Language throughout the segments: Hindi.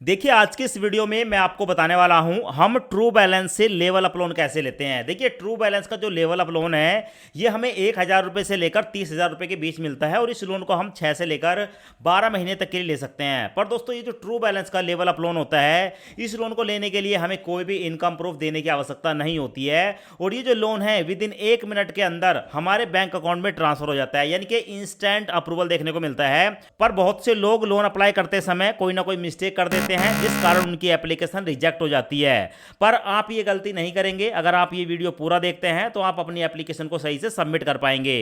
देखिए आज की इस वीडियो में मैं आपको बताने वाला हूं हम ट्रू बैलेंस से लेवल अप लोन कैसे लेते हैं। देखिए ट्रू बैलेंस का जो लेवल अप लोन है ये हमें 1,000 रुपये से लेकर 30,000 रुपये के बीच मिलता है और इस लोन को हम 6 से लेकर 12 महीने तक के लिए ले सकते हैं। पर दोस्तों ये जो ट्रू बैलेंस का लेवल अप लोन होता है इस लोन को लेने के लिए हमें कोई भी इनकम प्रूफ देने की आवश्यकता नहीं होती है और ये जो लोन है विद इन 1 मिनट के अंदर हमारे बैंक अकाउंट में ट्रांसफर हो जाता है, यानी कि इंस्टेंट अप्रूवल देखने को मिलता है। पर बहुत से लोग लोन अप्लाई करते समय कोई ना कोई मिस्टेक कर देते हैं जिस कारण उनकी एप्लीकेशन रिजेक्ट हो जाती है। पर आप ये गलती नहीं करेंगे। अगर आप ये वीडियो पूरा देखते हैं तो आप अपनी एप्लीकेशन को सही से सबमिट कर पाएंगे।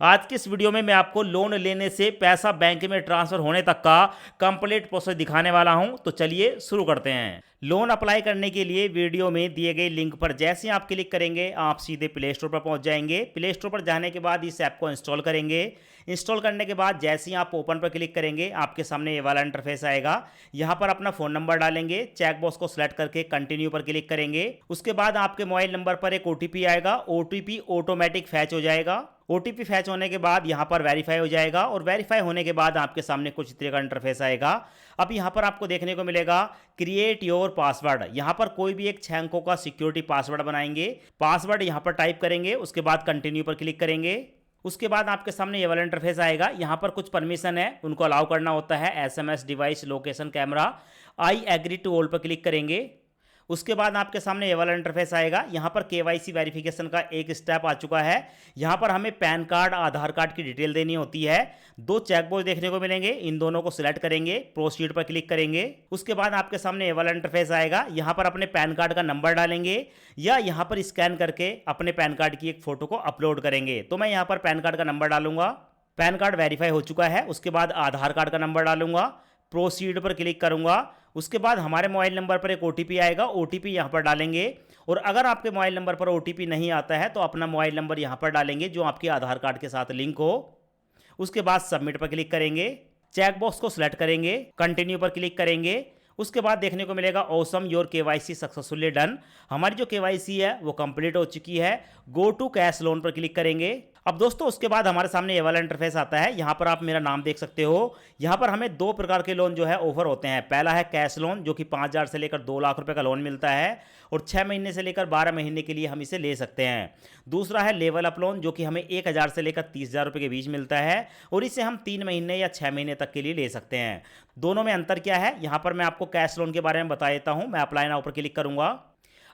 आज की इस वीडियो में मैं आपको लोन लेने से पैसा बैंक में ट्रांसफर होने तक का कंप्लीट प्रोसेस दिखाने वाला हूं। तो चलिए शुरू करते हैं। लोन अप्लाई करने के लिए वीडियो में दिए गए लिंक पर जैसे ही आप क्लिक करेंगे आप सीधे प्ले स्टोर पर पहुंच जाएंगे। प्ले स्टोर पर जाने के बाद इस ऐप को इंस्टॉल करेंगे। इंस्टॉल करने के बाद जैसे ही आप ओपन पर क्लिक करेंगे आपके सामने ये वाला इंटरफेस आएगा। यहाँ पर अपना फ़ोन नंबर डालेंगे, चेक बॉक्स को सिलेक्ट करके कंटिन्यू पर क्लिक करेंगे। उसके बाद आपके मोबाइल नंबर पर एक ओटीपी आएगा, ओटीपी ऑटोमेटिक फैच हो जाएगा। ओटीपी फैच होने के बाद यहाँ पर वेरीफाई हो जाएगा और वेरीफाई होने के बाद आपके सामने कुछ तरह का इंटरफेस आएगा। अब यहाँ पर आपको देखने को मिलेगा क्रिएट योर पासवर्ड। यहाँ पर कोई भी एक 6 अंकों का सिक्योरिटी पासवर्ड बनाएंगे। पासवर्ड यहाँ पर टाइप करेंगे, उसके बाद कंटिन्यू पर क्लिक करेंगे। उसके बाद आपके सामने ये वाला इंटरफेस आएगा। यहाँ पर कुछ परमिशन है उनको अलाउ करना होता है, SMS, device, location, camera. I agree to all पर क्लिक करेंगे। उसके बाद आपके सामने ये वाला इंटरफेस आएगा। यहाँ पर केवाईसी वेरिफिकेशन का एक स्टेप आ चुका है। यहाँ पर हमें पैन कार्ड, आधार कार्ड की डिटेल देनी होती है। 2 चेकबॉक्स देखने को मिलेंगे, इन दोनों को सिलेक्ट करेंगे, प्रोसीड पर क्लिक करेंगे। उसके बाद आपके सामने ये वाला इंटरफेस आएगा। यहाँ पर अपने पैन कार्ड का नंबर डालेंगे या यहाँ पर स्कैन करके अपने पैन कार्ड की एक फोटो को अपलोड करेंगे। तो मैं यहाँ पर पैन कार्ड का नंबर डालूंगा। पैन कार्ड वेरीफाई हो चुका है। उसके बाद आधार कार्ड का नंबर डालूंगा, प्रोसीड पर क्लिक करूंगा। उसके बाद हमारे मोबाइल नंबर पर एक ओटीपी आएगा, ओटीपी यहाँ पर डालेंगे। और अगर आपके मोबाइल नंबर पर ओटीपी नहीं आता है तो अपना मोबाइल नंबर यहाँ पर डालेंगे जो आपके आधार कार्ड के साथ लिंक हो। उसके बाद सबमिट पर क्लिक करेंगे, चेक बॉक्स को सिलेक्ट करेंगे, कंटिन्यू पर क्लिक करेंगे। उसके बाद देखने को मिलेगा awesome your KYC successfully done. हमारी जो केवाईसी है वो कंप्लीट हो चुकी है। गो टू कैश लोन पर क्लिक करेंगे। अब दोस्तों उसके बाद हमारे सामने ये वाला इंटरफेस आता है। यहाँ पर आप मेरा नाम देख सकते हो। यहाँ पर हमें 2 प्रकार के लोन जो है ऑफर होते हैं। पहला है कैश लोन जो कि 5,000 से लेकर 2 लाख रुपए का लोन मिलता है और 6 महीने से लेकर 12 महीने के लिए हम इसे ले सकते हैं। दूसरा है लेवल अप लोन जो कि हमें 1,000 से लेकर 30,000 रुपये के बीच मिलता है और इसे हम 3 महीने या 6 महीने तक के लिए ले सकते हैं। दोनों में अंतर क्या है यहाँ पर मैं आपको कैश लोन के बारे में बता देता हूँ। मैं अप्लाई नाउ पर क्लिक करूँगा।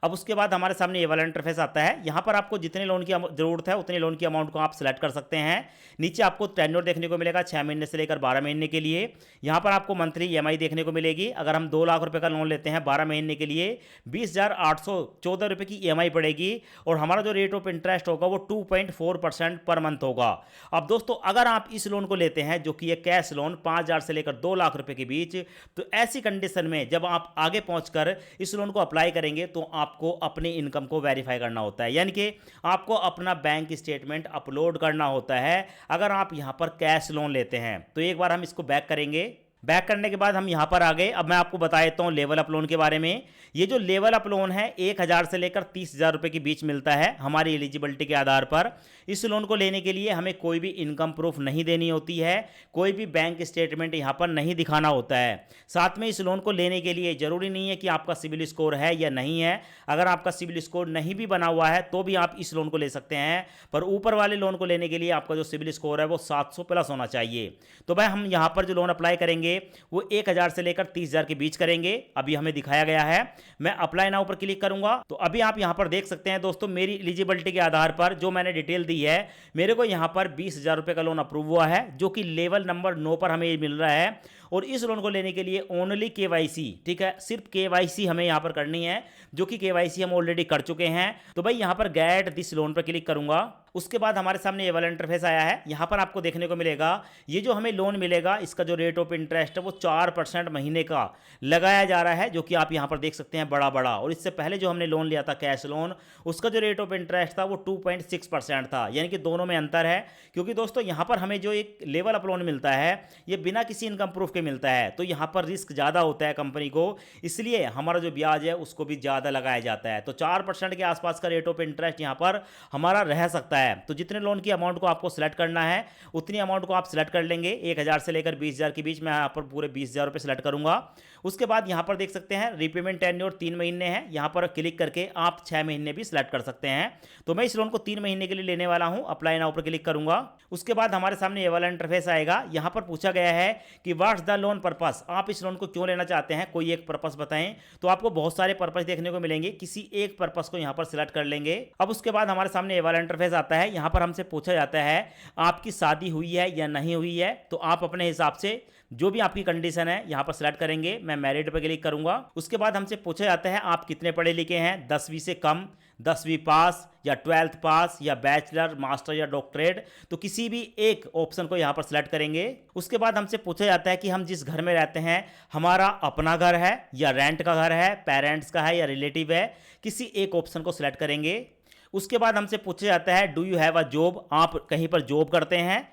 अब उसके बाद हमारे सामने ये वाला इंटरफेस आता है। यहाँ पर आपको जितने लोन की ज़रूरत है उतने लोन की अमाउंट को आप सिलेक्ट कर सकते हैं। नीचे आपको टेन्योर देखने को मिलेगा 6 महीने से लेकर 12 महीने के लिए। यहाँ पर आपको मंथली ईएमआई देखने को मिलेगी। अगर हम 2 लाख रुपए का लोन लेते हैं 12 महीने के लिए 20,814 रुपये की ईएमआई पड़ेगी और हमारा जो रेट ऑफ इंटरेस्ट होगा वो 2.4% पर मंथ होगा। अब दोस्तों अगर आप इस लोन को लेते हैं जो कि ये कैश लोन 5,000 से लेकर 2 लाख रुपए के बीच, तो ऐसी कंडीशन में जब आप आगे पहुंचकर इस लोन को अप्लाई करेंगे तो आपको अपनी इनकम को वेरीफाई करना होता है, यानी कि आपको अपना बैंक स्टेटमेंट अपलोड करना होता है अगर आप यहां पर कैश लोन लेते हैं। तो एक बार हम इसको बैक करेंगे। बैक करने के बाद हम यहाँ पर आ गए। अब मैं आपको बता देता हूँ लेवल अप लोन के बारे में। ये जो लेवल अप लोन है 1,000 से लेकर 30,000 रुपये के बीच मिलता है हमारी एलिजिबिलिटी के आधार पर। इस लोन को लेने के लिए हमें कोई भी इनकम प्रूफ नहीं देनी होती है, कोई भी बैंक स्टेटमेंट यहाँ पर नहीं दिखाना होता है। साथ में इस लोन को लेने के लिए ज़रूरी नहीं है कि आपका सिबिल स्कोर है या नहीं है। अगर आपका सिबिल स्कोर नहीं भी बना हुआ है तो भी आप इस लोन को ले सकते हैं। पर ऊपर वाले लोन को लेने के लिए आपका जो सिबिल स्कोर है वो 700 प्लस होना चाहिए। तो भाई हम यहाँ पर जो लोन अप्लाई करेंगे वो 1,000 से लेकर 30,000 के बीच करेंगे। अभी हमें दिखाया गया है। मैं अप्लाई नाउ पर क्लिक करूंगा तो अभी आप यहां पर देख सकते हैं दोस्तों मेरी एलिजिबिलिटी के आधार पर जो मैंने डिटेल दी है मेरे को यहां पर 20,000 रुपए का लोन अप्रूव हुआ है जो कि लेवल नंबर 9 पर हमें मिल रहा है। और इस लोन को लेने के लिए ओनली केवाईसी, ठीक है, सिर्फ केवाईसी हमें यहां पर करनी है जो कि केवाईसी हम ऑलरेडी कर चुके हैं। तो भाई यहां पर गेट दिस लोन पर क्लिक करूंगा। उसके बाद हमारे सामने ये वाला इंटरफेस आया है। यहाँ पर आपको देखने को मिलेगा ये जो हमें लोन मिलेगा इसका जो रेट ऑफ इंटरेस्ट है वो 4% महीने का लगाया जा रहा है जो कि आप यहाँ पर देख सकते हैं बड़ा बड़ा। और इससे पहले जो हमने लोन लिया था कैश लोन उसका जो रेट ऑफ इंटरेस्ट था वो 2.6% था, यानी कि दोनों में अंतर है। क्योंकि दोस्तों यहाँ पर हमें जो एक लेवल अप लोन मिलता है ये बिना किसी इनकम प्रूफ के मिलता है, तो यहाँ पर रिस्क ज़्यादा होता है कंपनी को, इसलिए हमारा जो ब्याज है उसको भी ज़्यादा लगाया जाता है। तो 4% के आसपास का रेट ऑफ इंटरेस्ट यहाँ पर हमारा रह सकता है। तो जितने लोन की अमाउंट को आपको सिलेक्ट करना है उतनी अमाउंट को आप सिलेक्ट कर लेंगे। 1,000 से लेकर 20,000 के बीच में यहाँ पर पूरे 20,000 रुपये सिलेक्ट करूंगा। उसके बाद यहाँ पर देख सकते हैं रीपेमेंट टेन्योर 3 महीने है, यहाँ पर क्लिक करके आप 6 महीने भी सिलेक्ट कर सकते हैं। तो मैं इस लोन को 3 महीने के लिए लेने वाला हूँ, अप्लाई नाउ पर क्लिक करूंगा। उसके बाद हमारे सामने ये वाला इंटरफेस आएगा। यहाँ पर पूछा गया है कि व्हाट्स द लोन पर्पस, आप इस लोन को क्यों लेना चाहते हैं, कोई एक पर्पस बताएं। तो आपको बहुत सारे पर्पस देखने को मिलेंगे, किसी एक पर्पस को यहाँ पर सिलेक्ट कर लेंगे। अब उसके बाद हमारे सामने ये वाला इंटरफेस आता है। यहाँ पर हमसे पूछा जाता है आपकी शादी हुई है या नहीं हुई है, तो आप अपने हिसाब से जो भी आपकी कंडीशन है यहाँ पर सिलेक्ट करेंगे। मैं मैरिड पर क्लिक करूंगा। उसके बाद हमसे पूछा जाता है आप कितने पढ़े लिखे हैं, 10वीं से कम, 10वीं पास या 12th पास या बैचलर, मास्टर या डॉक्टरेट, तो किसी भी एक ऑप्शन को यहाँ पर सिलेक्ट करेंगे। उसके बाद हमसे पूछा जाता है कि हम जिस घर में रहते हैं हमारा अपना घर है या रेंट का घर है, पेरेंट्स का है या रिलेटिव है, किसी एक ऑप्शन को सिलेक्ट करेंगे। उसके बाद हमसे पूछा जाता है do you have a job, आप कहीं पर जॉब करते हैं,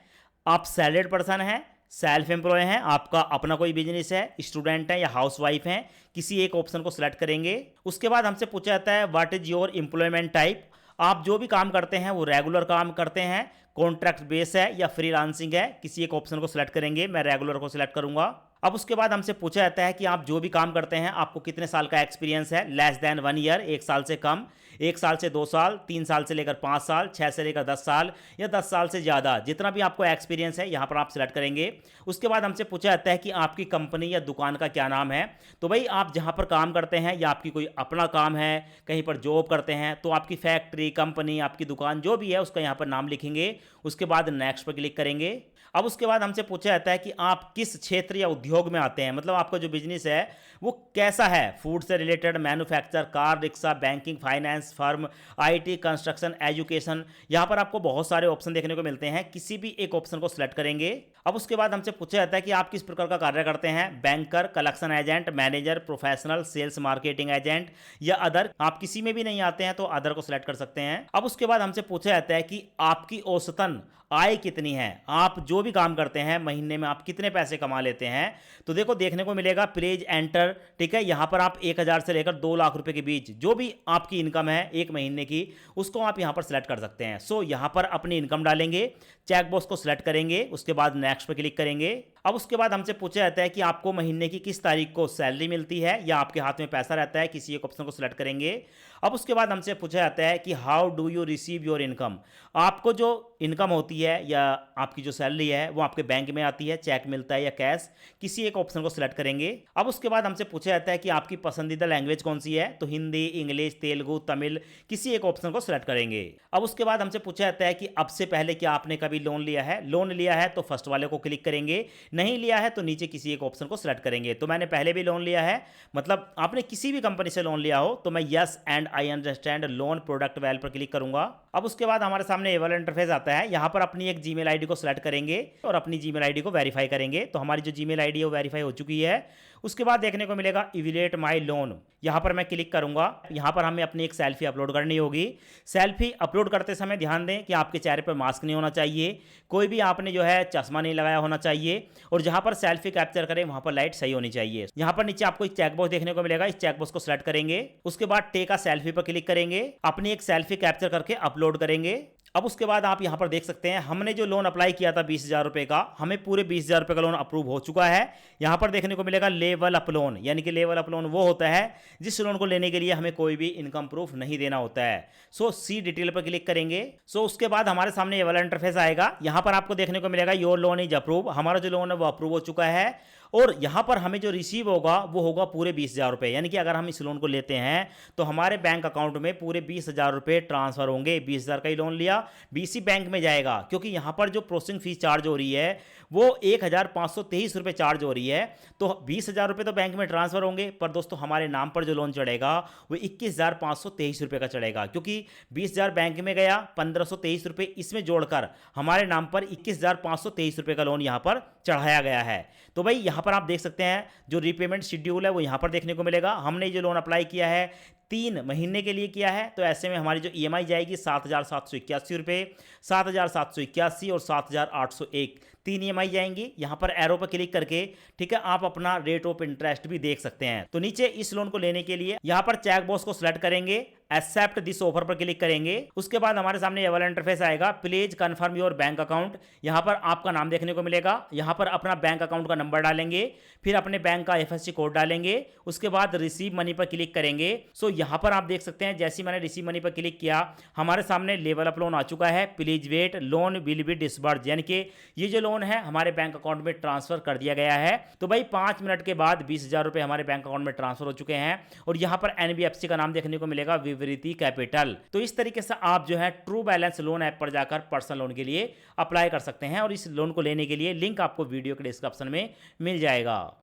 आप सैलरीड पर्सन हैं, सेल्फ एम्प्लॉय हैं, आपका अपना कोई बिजनेस है, स्टूडेंट है या हाउसवाइफ हैं, किसी एक ऑप्शन को सिलेक्ट करेंगे। उसके बाद हमसे पूछा जाता है what is your employment type, आप जो भी काम करते हैं वो रेगुलर काम करते हैं, कॉन्ट्रैक्ट बेस है या फ्रीलांसिंग है, किसी एक ऑप्शन को सिलेक्ट करेंगे। मैं रेगुलर को सिलेक्ट करूंगा। अब उसके बाद हमसे पूछा जाता है कि आप जो भी काम करते हैं आपको कितने साल का एक्सपीरियंस है, लेस देन 1 ईयर, 1 साल से कम, 1 साल से 2 साल, 3 साल से लेकर 5 साल, 6 से लेकर 10 साल या 10 साल से ज़्यादा, जितना भी आपको एक्सपीरियंस है यहाँ पर आप सिलेक्ट करेंगे। उसके बाद हमसे पूछा जाता है कि आपकी कंपनी या दुकान का क्या नाम है, तो भाई आप जहाँ पर काम करते हैं या आपकी कोई अपना काम है, कहीं पर जॉब करते हैं, तो आपकी फैक्ट्री, कंपनी, आपकी दुकान जो भी है उसका यहाँ पर नाम लिखेंगे। उसके बाद नेक्स्ट पर क्लिक करेंगे। अब उसके बाद हमसे पूछा जाता है कि आप किस क्षेत्र या उद्योग में आते हैं, मतलब आपका जो बिजनेस है वो कैसा है, फूड से related, manufacture, car, rickshaw, banking, finance, firm, IT, construction, education. यहाँ पर आपको बहुत सारे ऑप्शन देखने को मिलते हैं, किसी भी एक ऑप्शन को सिलेक्ट करेंगे। अब उसके बाद हमसे पूछा जाता है कि आप किस प्रकार का कार्य करते हैं, banker, collection agent, manager, professional, sales marketing agent या अदर। आप किसी में भी नहीं आते हैं तो अदर को सिलेक्ट कर सकते हैं। अब उसके बाद हमसे पूछा जाता है कि आपकी औसतन आय कितनी है, आप जो भी काम करते हैं महीने में आप कितने पैसे कमा लेते हैं। तो देखो देखने को मिलेगा प्लेज एंटर, ठीक है। यहाँ पर आप 1000 से लेकर 2 लाख रुपए के बीच जो भी आपकी इनकम है एक महीने की, उसको आप यहाँ पर सिलेक्ट कर सकते हैं। सो यहाँ पर अपनी इनकम डालेंगे, चेक बॉक्स को सिलेक्ट करेंगे, उसके बाद नेक्स्ट पर क्लिक करेंगे। अब उसके बाद हमसे पूछा जाता है कि आपको महीने की किस तारीख को सैलरी मिलती है या आपके हाथ में पैसा रहता है, किसी एक ऑप्शन को सिलेक्ट करेंगे। अब उसके बाद हमसे पूछा जाता है कि how do you receive your income, आपको जो इनकम होती है या आपकी जो सैलरी है वो आपके बैंक में आती है, चेक मिलता है या कैश, किसी एक ऑप्शन को सिलेक्ट करेंगे। अब उसके बाद हमसे पूछा जाता है कि आपकी पसंदीदा लैंग्वेज कौन सी है, तो हिंदी, इंग्लिश, तेलुगु, तमिल, किसी एक ऑप्शन को सिलेक्ट करेंगे। अब उसके बाद हमसे पूछा जाता है कि अब से पहले क्या आपने कभी लोन लिया है, लोन लिया है तो फर्स्ट वाले को क्लिक करेंगे, नहीं लिया है तो नीचे किसी एक ऑप्शन को सिलेक्ट करेंगे। तो मैंने पहले भी लोन लिया है, मतलब आपने किसी भी कंपनी से लोन लिया हो, तो मैं yes and I understand loan product well पर क्लिक करूंगा। अब उसके बाद हमारे सामने ये वाला इंटरफेस आता है। यहाँ पर अपनी एक जीमेल आईडी को सिलेक्ट करेंगे और अपनी जीमेल आईडी को वेरीफाई करेंगे। तो हमारी जो जीमेल आईडी है वो वेरीफाई हो चुकी है। उसके बाद देखने को मिलेगा इवैल्यूएट माय लोन, यहाँ पर मैं क्लिक करूंगा। यहाँ पर हमें अपनी एक सेल्फी अपलोड करनी होगी। सेल्फी अपलोड करते समय ध्यान दें कि आपके चेहरे पर मास्क नहीं होना चाहिए, कोई भी आपने जो है चश्मा नहीं लगाया होना चाहिए, और जहाँ पर सेल्फी कैप्चर करें वहाँ पर लाइट सही होनी चाहिए। यहाँ पर नीचे आपको एक चेकबॉक्स देखने को मिलेगा, इस चेकबॉक्स को सिलेक्ट करेंगे। उसके बाद टेक अ सेल्फी पर क्लिक करेंगे, अपनी एक सेल्फी कैप्चर करके अपलोड करेंगे। अब उसके बाद आप यहां पर देख सकते हैं हमने जो लोन अप्लाई किया था 20,000 रुपए का, हमें पूरे 20,000 रुपए का लोन अप्रूव हो चुका है। यहां पर देखने को मिलेगा लेवल अप लोन, यानी कि लेवल अप लोन वो होता है जिस लोन को लेने के लिए हमें कोई भी इनकम प्रूफ नहीं देना होता है। सो सी डिटेल पर क्लिक करेंगे। सो उसके बाद हमारे सामने ये वाला इंटरफेस आएगा। यहां पर आपको देखने को मिलेगा योर लोन इज अप्रूव, हमारा जो लोन है वो अप्रूव हो चुका है। और यहाँ पर हमें जो रिसीव होगा वो होगा पूरे 20,000 रुपये, यानी कि अगर हम इस लोन को लेते हैं तो हमारे बैंक अकाउंट में पूरे 20,000 रुपये ट्रांसफर होंगे। 20,000 का ही लोन लिया, बीसी बैंक में जाएगा, क्योंकि यहाँ पर जो प्रोसेसिंग फीस चार्ज हो रही है वो 1,523 रुपये चार्ज हो रही है। तो 20,000 रुपये तो बैंक में ट्रांसफर होंगे, पर दोस्तों हमारे नाम पर जो लोन चढ़ेगा वो 21,523 रुपये का चढ़ेगा, क्योंकि 20,000 बैंक में गया, 1,523 रुपये इसमें जोड़कर हमारे नाम पर 21,523 रुपये का लोन यहाँ पर चढ़ाया गया है। तो भाई यहाँ पर आप देख सकते हैं जो रीपेमेंट शेड्यूल है वो यहाँ पर देखने को मिलेगा। हमने जो लोन अप्लाई किया है 3 महीने के लिए किया है, तो ऐसे में हमारी जो ईएमआई जाएगी 7,781 रुपये, 7,781 और 7,801, 3 ईएमआई जाएंगी। यहाँ पर एरो पर क्लिक करके ठीक है आप अपना रेट ऑफ इंटरेस्ट भी देख सकते हैं। तो नीचे इस लोन को लेने के लिए यहाँ पर चेक बॉक्स को सिलेक्ट करेंगे, एक्सेप्ट दिस ऑफर पर क्लिक करेंगे। उसके बाद हमारे सामने ये वाला इंटरफेस आएगा, please confirm your bank account. यहाँ पर आपका नाम देखने को मिलेगा, यहाँ पर अपना बैंक अकाउंट का नंबर डालेंगे, फिर अपने बैंक का एफएससी कोड डालेंगे, उसके बाद रिसीव मनी पर क्लिक करेंगे। सो यहाँ पर आप देख सकते हैं जैसे मैंने रिसीव मनी पर क्लिक किया हमारे सामने लेवल अप लोन आ चुका है। Please wait, loan will be disbursed, यानी कि ये जो लोन है हमारे बैंक अकाउंट में ट्रांसफर कर दिया गया है। तो भाई 5 मिनट के बाद 20,000 रुपए हमारे बैंक अकाउंट में ट्रांसफर हो चुके हैं और यहाँ पर एनबीएफसी का नाम देखने को मिलेगा, विवृति कैपिटल। तो इस तरीके से आप जो है ट्रू बैलेंस लोन ऐप पर जाकर पर्सनल लोन के लिए अप्लाई कर सकते हैं और इस लोन को लेने के लिए लिंक आपको वीडियो के डिस्क्रिप्शन में मिल जाएगा।